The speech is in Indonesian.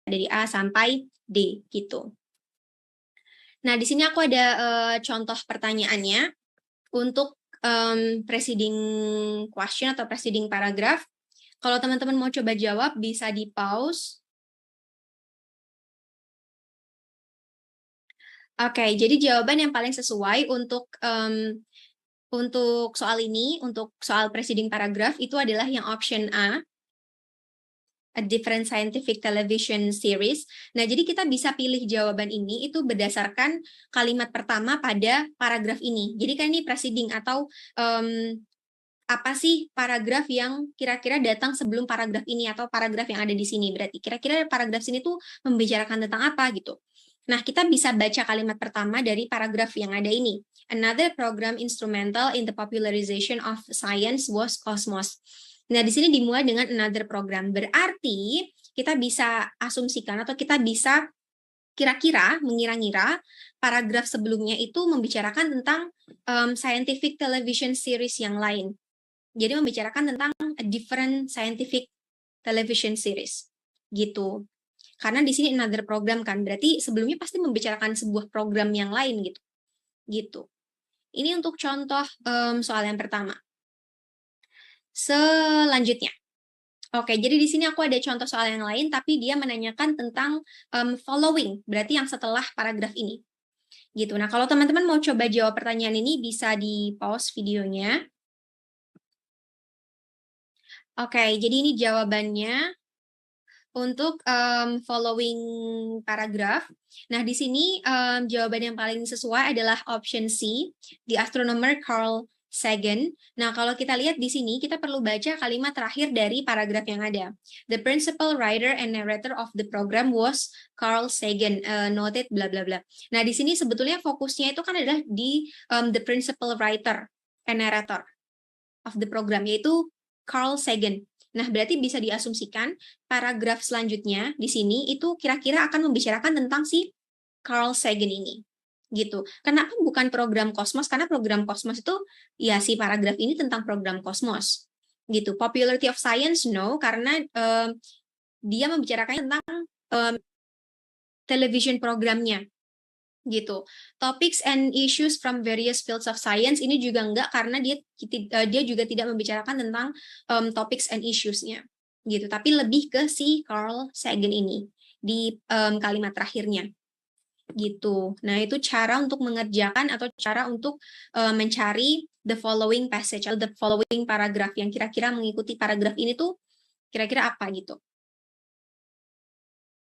dari A sampai D gitu. Nah, di sini aku ada contoh pertanyaannya untuk preceding question atau preceding paragraph. Kalau teman-teman mau coba jawab, bisa di-pause. Oke, jadi jawaban yang paling sesuai untuk soal ini, untuk soal preceding paragraph, itu adalah yang option A different scientific television series. Nah, jadi kita bisa pilih jawaban ini itu berdasarkan kalimat pertama pada paragraf ini. Jadi kan ini preceding atau apa sih paragraf yang kira-kira datang sebelum paragraf ini atau paragraf yang ada di sini. Berarti kira-kira paragraf sini tuh membicarakan tentang apa gitu. Nah, kita bisa baca kalimat pertama dari paragraf yang ada ini. Another program instrumental in the popularization of science was Cosmos. Nah, di sini dimulai dengan another program. Berarti kita bisa asumsikan atau kita bisa kira-kira mengira-ngira paragraf sebelumnya itu membicarakan tentang scientific television series yang lain. Jadi membicarakan tentang a different scientific television series gitu. Karena di sini another program kan, berarti sebelumnya pasti membicarakan sebuah program yang lain gitu. Gitu. Ini untuk contoh soal yang pertama. Selanjutnya. Oke, jadi di sini aku ada contoh soal yang lain, tapi dia menanyakan tentang following, berarti yang setelah paragraf ini. Gitu. Nah, kalau teman-teman mau coba jawab pertanyaan ini, bisa di-pause videonya. Oke, jadi ini jawabannya untuk following paragraph. Nah, di sini jawaban yang paling sesuai adalah option C, the astronomer Carl Sagan. Nah, kalau kita lihat di sini, kita perlu baca kalimat terakhir dari paragraf yang ada. The principal writer and narrator of the program was Carl Sagan, noted bla bla bla. Nah, di sini sebetulnya fokusnya itu kan adalah di the principal writer and narrator of the program, yaitu Carl Sagan. Nah, berarti bisa diasumsikan paragraf selanjutnya di sini itu kira-kira akan membicarakan tentang si Carl Sagan ini. Gitu. Kenapa bukan program Cosmos? Karena program Cosmos itu ya si paragraf ini tentang program Cosmos. Gitu. Popularity of Science no, karena dia membicarakan tentang television programnya. Gitu. Topics and issues from various fields of science ini juga enggak karena dia juga tidak membicarakan tentang topics and issues-nya. Gitu. Tapi lebih ke si Carl Sagan ini di kalimat terakhirnya. Gitu. Nah, itu cara untuk mengerjakan atau cara untuk mencari the following passage atau the following paragraph yang kira-kira mengikuti paragraf ini tuh kira-kira apa gitu.